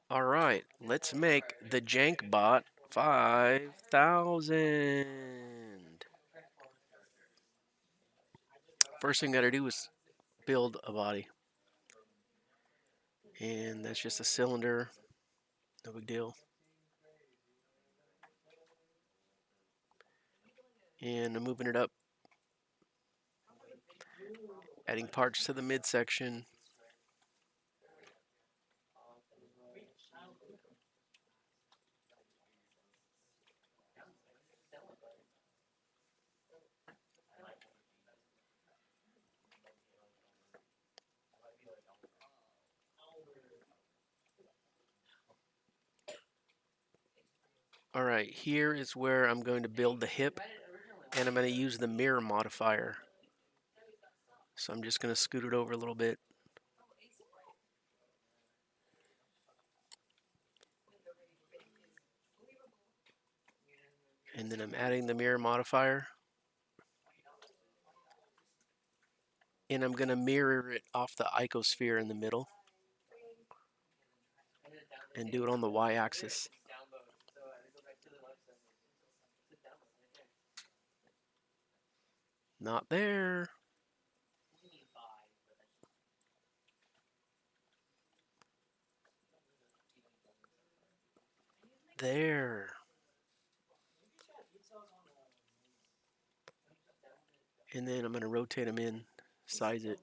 All right, let's make the jank bot 5,000. First thing gotta do is build a body. And that's just a cylinder, no big deal. And I'm moving it up, adding parts to the midsection. All right, here is where I'm going to build the hip, and I'm going to use the mirror modifier. So I'm just going to scoot it over a little bit. And then I'm adding the mirror modifier. And I'm going to mirror it off the icosphere in the middle. And do it on the y-axis. Not there. There. And then I'm going to rotate them in, size it.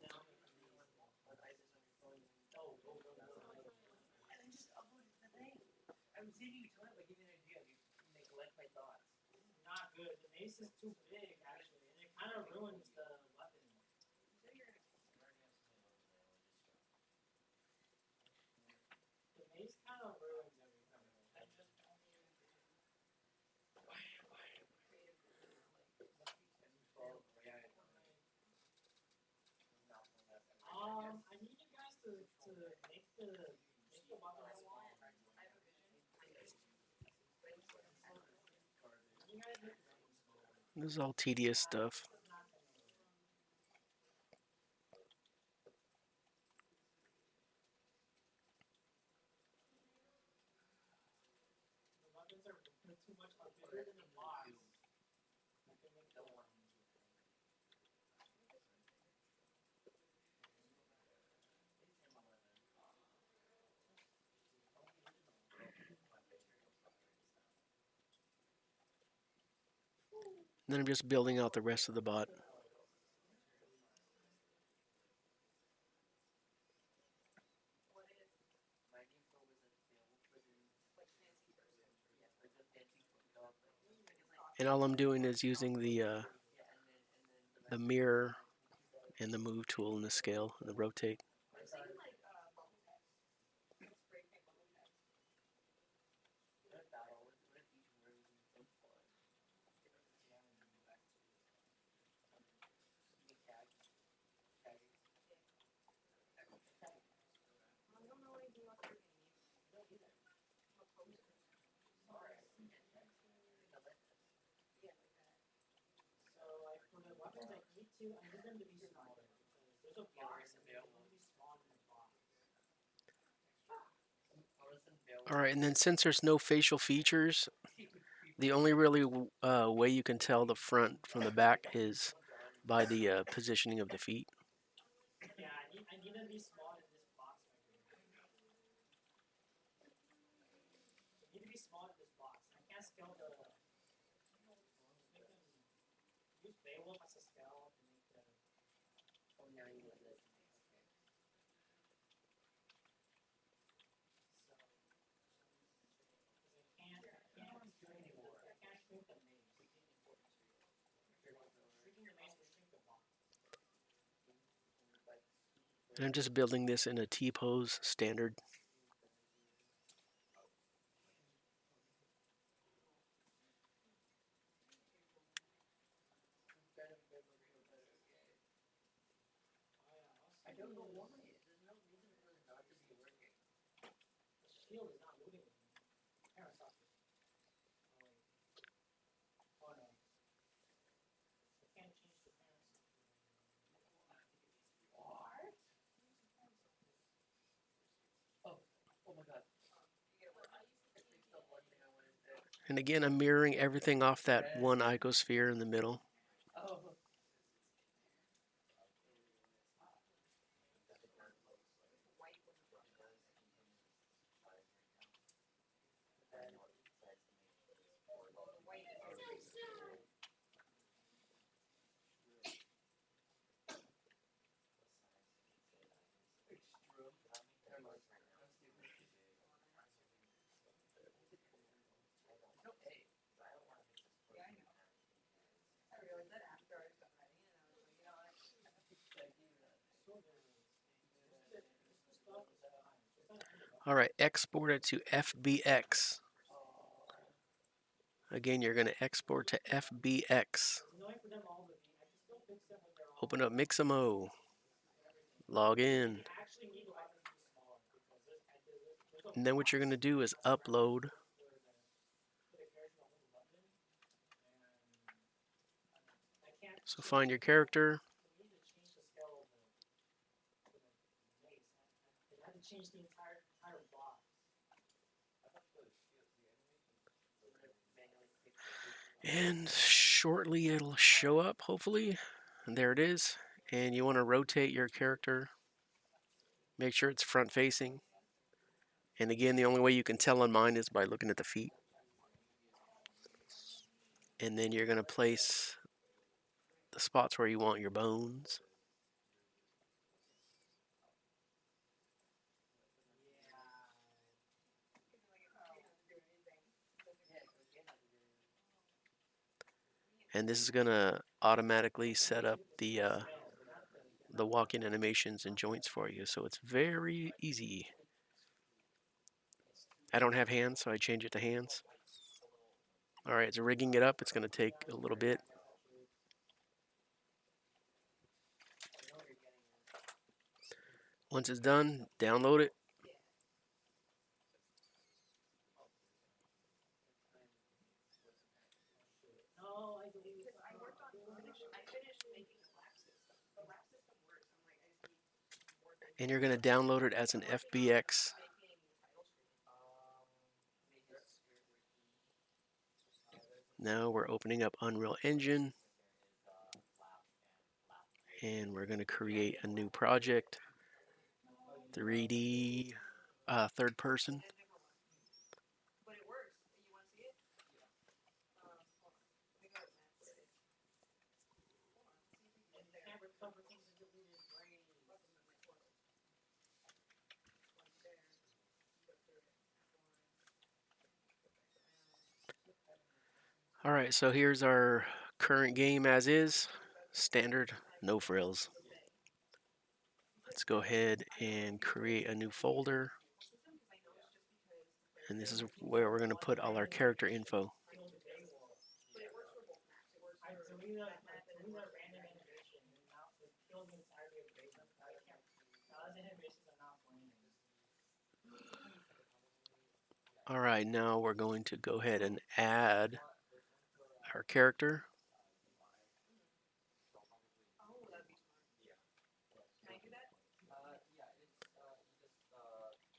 This is all tedious stuff. And then I'm just building out the rest of the bot. And all I'm doing is using the mirror and the move tool and the scale and the rotate. All right, and then since there's no facial features, the only really way you can tell the front from the back is by the positioning of the feet. And I'm just building this in a T-pose standard. And again, I'm mirroring everything off that one icosphere in the middle. All right, export it to FBX. Again, you're going to export to FBX. Open up Mixamo. Log in. And then what you're going to do is upload. So find your character. And shortly it'll show up, hopefully. And there it is. And you want to rotate your character. Make sure it's front facing. And again, the only way you can tell on mine is by looking at the feet. And then you're going to place the spots where you want your bones. And this is going to automatically set up the walking animations and joints for you. So it's very easy. I don't have hands, so I change it to hands. All right, it's rigging it up. It's going to take a little bit. Once it's done, download it. And you're going to download it as an FBX. Now we're opening up Unreal Engine. And we're going to create a new project. 3D third person. All right, so here's our current game as is. Standard, no frills. Let's go ahead and create a new folder. And this is where we're going to put all our character info. All right, now we're going to go ahead and add our character.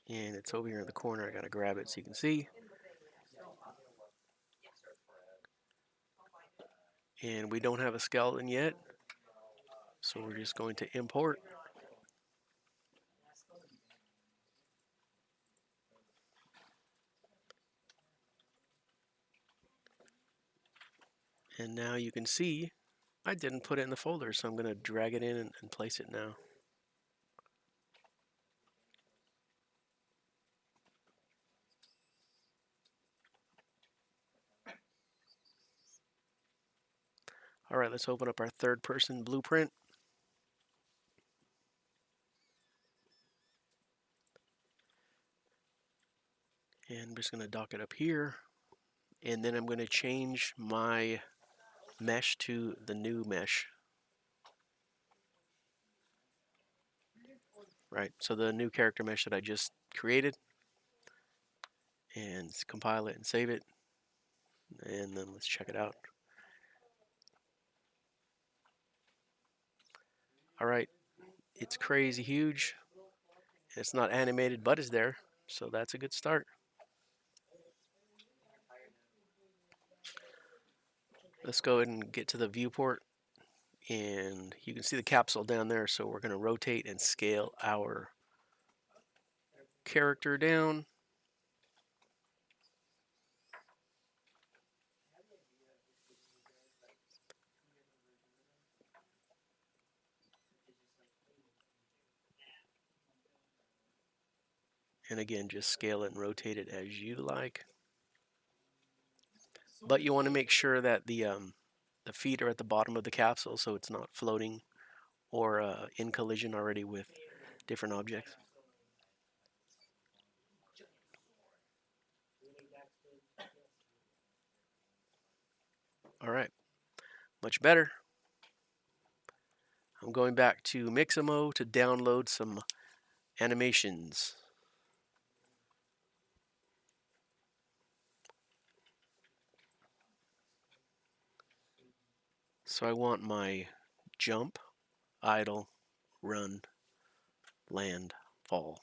And it's over here in the corner. I got to grab it so you can see. And we don't have a skeleton yet, so we're just going to import. And now you can see I didn't put it in the folder, so I'm going to drag it in and place it now. All right, let's open up our third person blueprint. And I'm just going to dock it up here. And then I'm going to change my mesh to the new mesh. Right, so the new character mesh that I just created. And compile it and save it. And then let's check it out. All right, it's crazy huge. It's not animated, but it's there. So that's a good start. Let's go ahead and get to the viewport, and you can see the capsule down there. So we're going to rotate and scale our character down. And again, just scale it and rotate it as you like. But you want to make sure that the feet are at the bottom of the capsule so it's not floating or in collision already with different objects. All right, much better. I'm going back to Mixamo to download some animations. So I want my jump, idle, run, land, fall.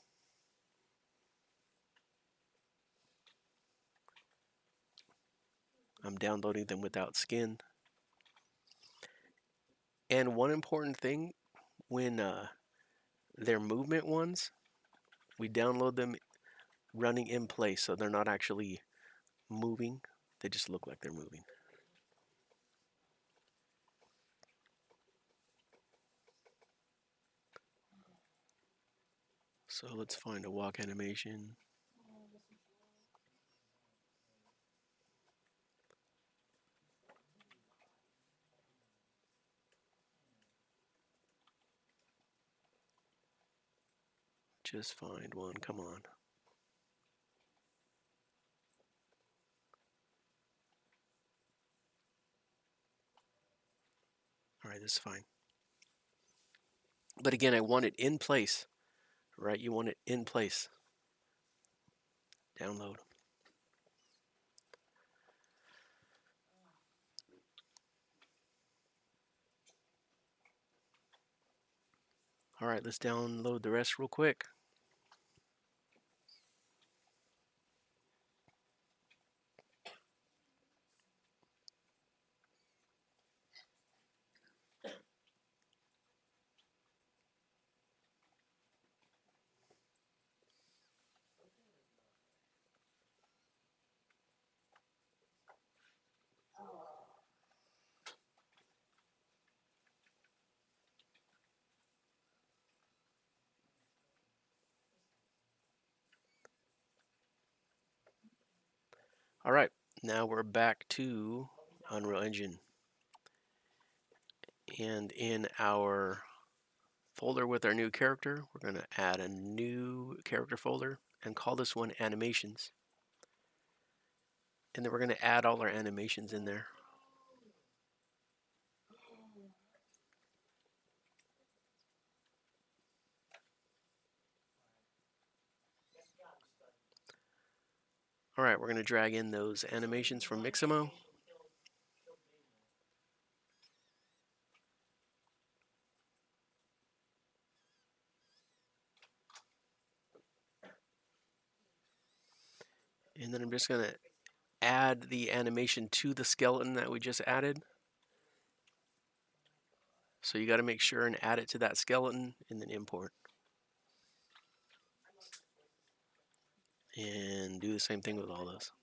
I'm downloading them without skin. And one important thing, when they're movement ones, we download them running in place, so they're not actually moving. They just look like they're moving. So let's find a walk animation. Just find one, come on. All right, this is fine. But again, I want it in place, right? You want it in place. Download. All right, let's download the rest real quick. All right, now we're back to Unreal Engine. And in our folder with our new character, we're going to add a new character folder and call this one Animations. And then we're going to add all our animations in there. All right, we're going to drag in those animations from Mixamo. And then I'm just going to add the animation to the skeleton that we just added. So you got to make sure and add it to that skeleton and then import. And do the same thing with all those.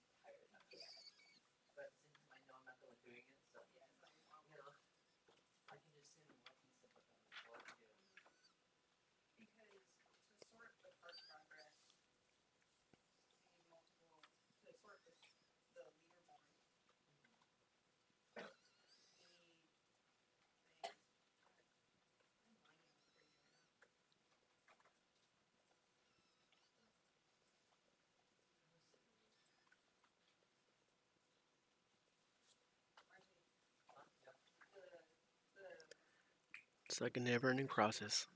It's like a never-ending process.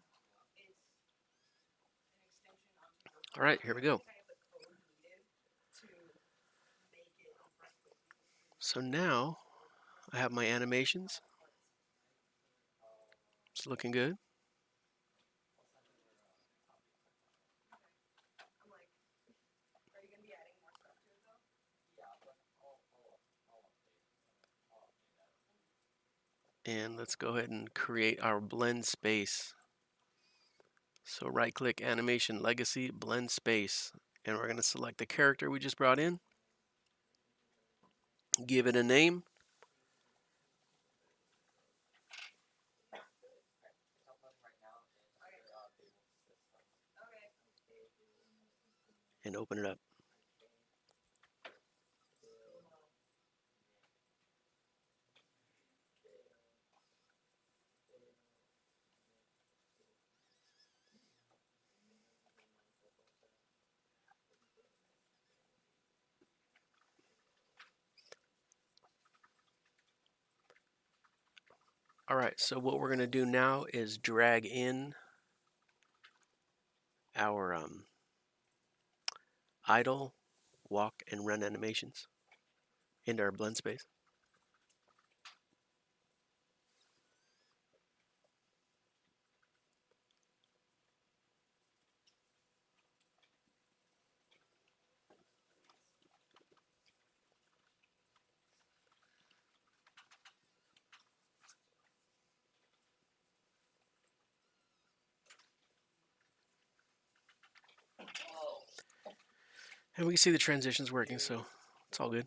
All right, here we go. So now I have my animations. It's looking good. And let's go ahead and create our blend space. So right click Animation Legacy, Blend Space. And we're going to select the character we just brought in. Give it a name. And open it up. Alright, so what we're going to do now is drag in our idle, walk, and run animations into our blend space. And we can see the transitions working, so it's all good.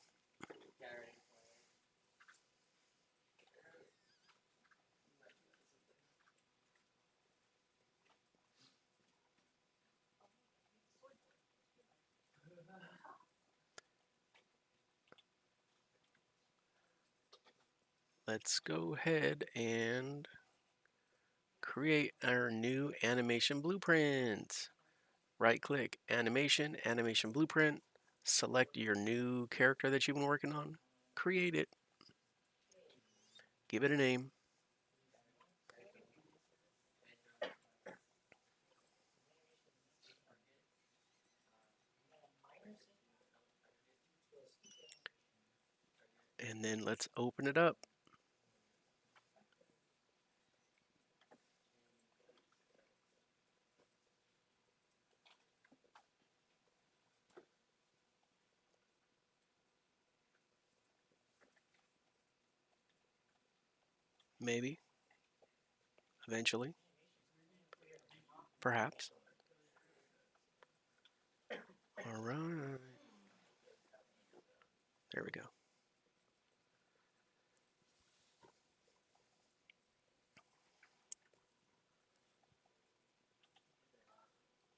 Let's go ahead and create our new animation blueprint. Right click, Animation, Animation Blueprint. Select your new character that you've been working on. Create it. Give it a name. And then let's open it up. Maybe. Eventually. Perhaps. Alright. There we go.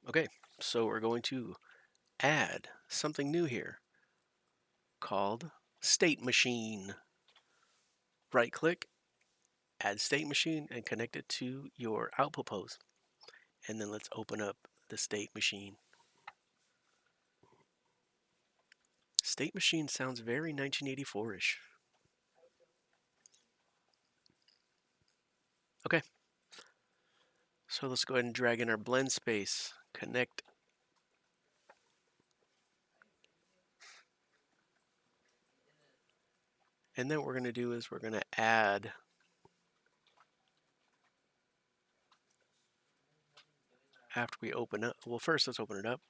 Okay, so we're going to add something new here called State Machine. Right click, add State Machine, and connect it to your output pose. And then let's open up the State Machine. State Machine sounds very 1984-ish. Okay, so let's go ahead and drag in our blend space, connect. And then what we're going to do is we're going to add after we open up. Well, first let's open it up.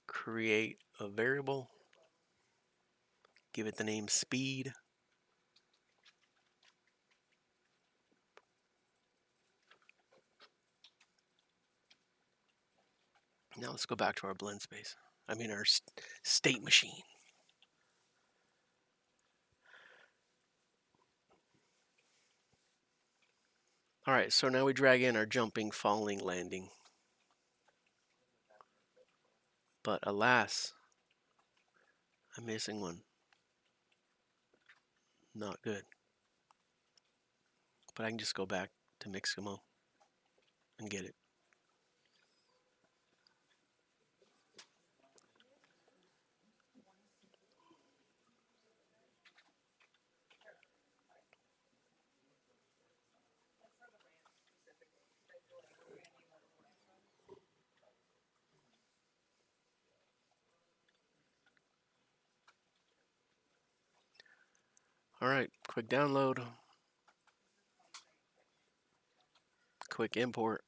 Create a variable. Give it the name speed. Now let's go back to our blend space. I mean our state machine. All right, so now we drag in our jumping, falling, landing. But alas, I'm missing one. Not good. But I can just go back to Mixamo and get it. All right, quick download. Quick import.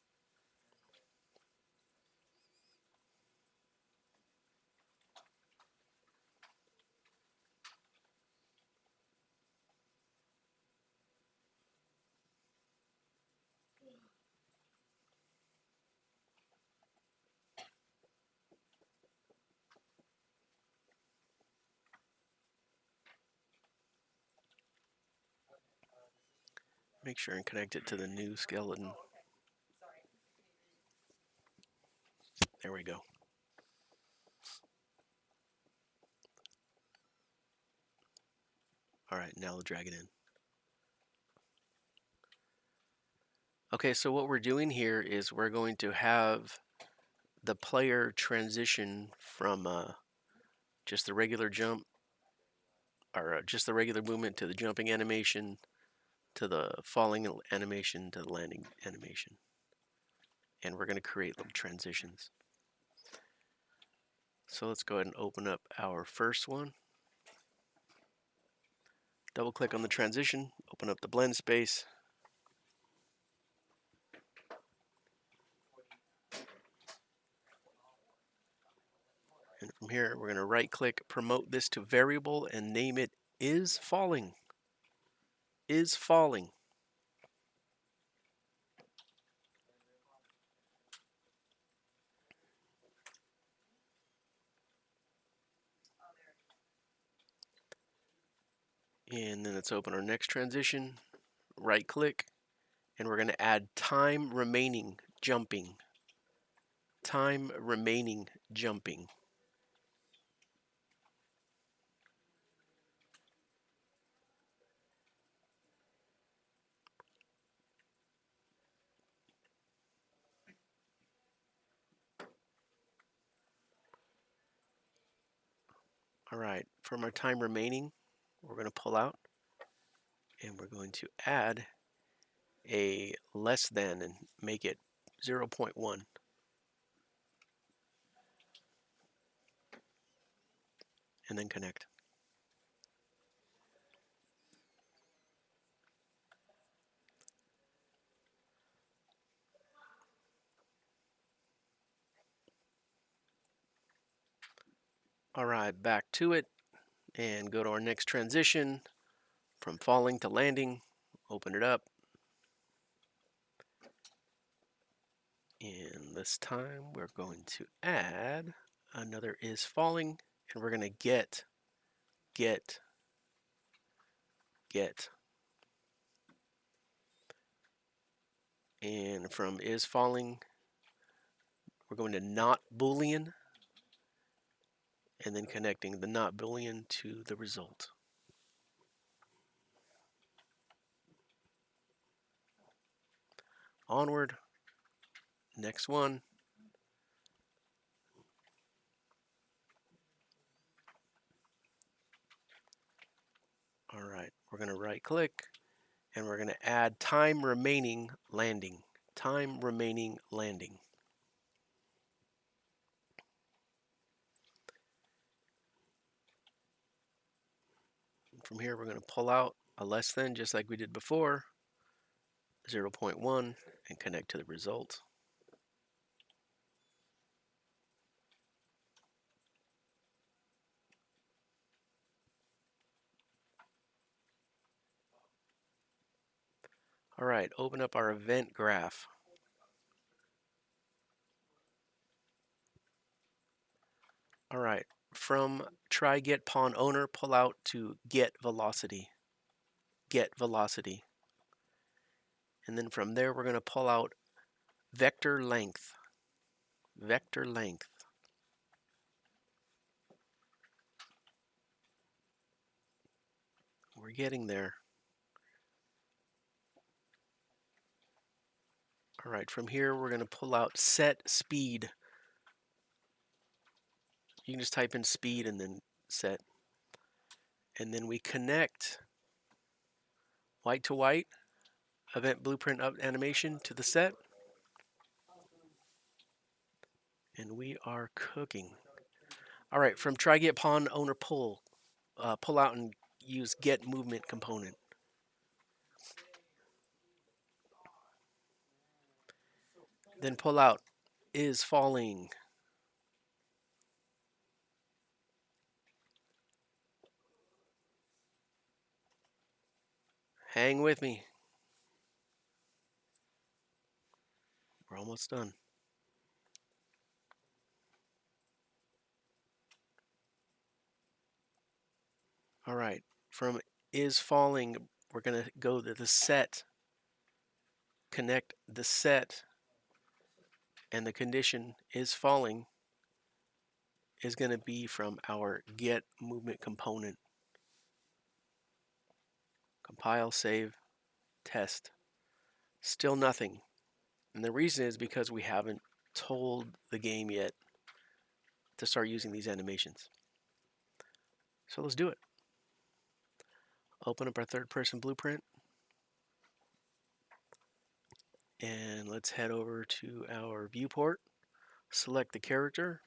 Make sure and connect it to the new skeleton. There we go. All right, now we'll drag it in. Okay, so what we're doing here is we're going to have the player transition from just the regular jump, or just the regular movement, to the jumping animation, to the falling animation, to the landing animation. And we're going to create little transitions. So let's go ahead and open up our first one. Double click on the transition, open up the blend space. And from here, we're going to right click, promote this to variable, and name it is falling. Is falling. And then let's open our next transition, right click, and we're going to add time remaining jumping. Time remaining jumping. All right, from our time remaining, we're going to pull out, and we're going to add a less than and make it 0.1. And then connect. All right, back to it, and go to our next transition, from falling to landing. Open it up. And this time we're going to add another is falling, and we're going to get. And from is falling, we're going to not Boolean, and then connecting the not Boolean to the result. Onward. Next one. All right, we're going to right click, and we're going to add time remaining landing. Time remaining landing. And from here, we're going to pull out a less than, just like we did before, 0.1, and connect to the result. All right, open up our event graph. All right, from try get pawn owner, pull out to get velocity. Get velocity. And then from there, we're going to pull out vector length. Vector length. We're getting there. All right, from here, we're going to pull out set speed. You can just type in speed and then set. And then we connect white to white, event blueprint up animation to the set. And we are cooking. All right, from try get pawn owner pull, pull out and use get movement component. Then pull out is falling. Hang with me. We're almost done. All right, from is falling, we're going to go to the set connect the set and the condition is falling is going to be from our get movement component. Compile, save, test. Still nothing. And the reason is because we haven't told the game yet to start using these animations. So let's do it. Open up our third person blueprint. And let's head over to our viewport. Select the character.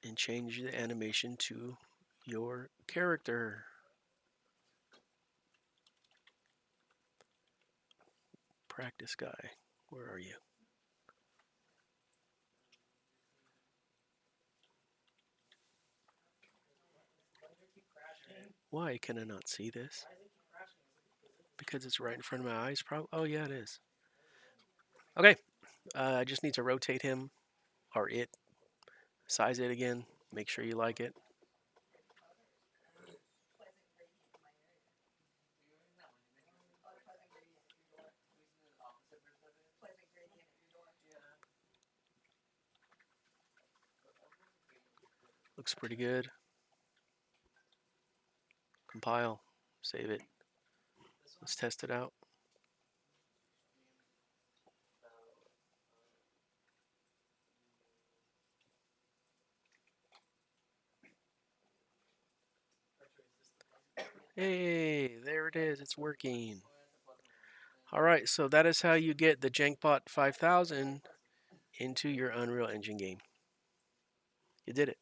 And change the animation to your character. Practice guy, where are you? Why can I not see this? Because it's right in front of my eyes, probably. Oh yeah, it is. Okay, I just need to rotate him, or it, size it again, make sure you like it. Looks pretty good. Compile, save it. Let's test it out. Hey, there it is. It's working. All right, so that is how you get the Jankbot 5000 into your Unreal Engine game. You did it.